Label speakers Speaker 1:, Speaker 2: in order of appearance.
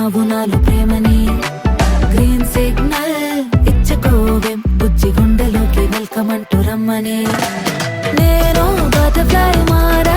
Speaker 1: ఇస్తున్నావు నాలో ప్రేమని గ్రీన్ సిగ్నల్ ఇచ్చుకోవేం బుజ్జి గుండెలోకి వెల్కమ్ అంటూ రమ్మని నేను బటర్ఫ్లై మారా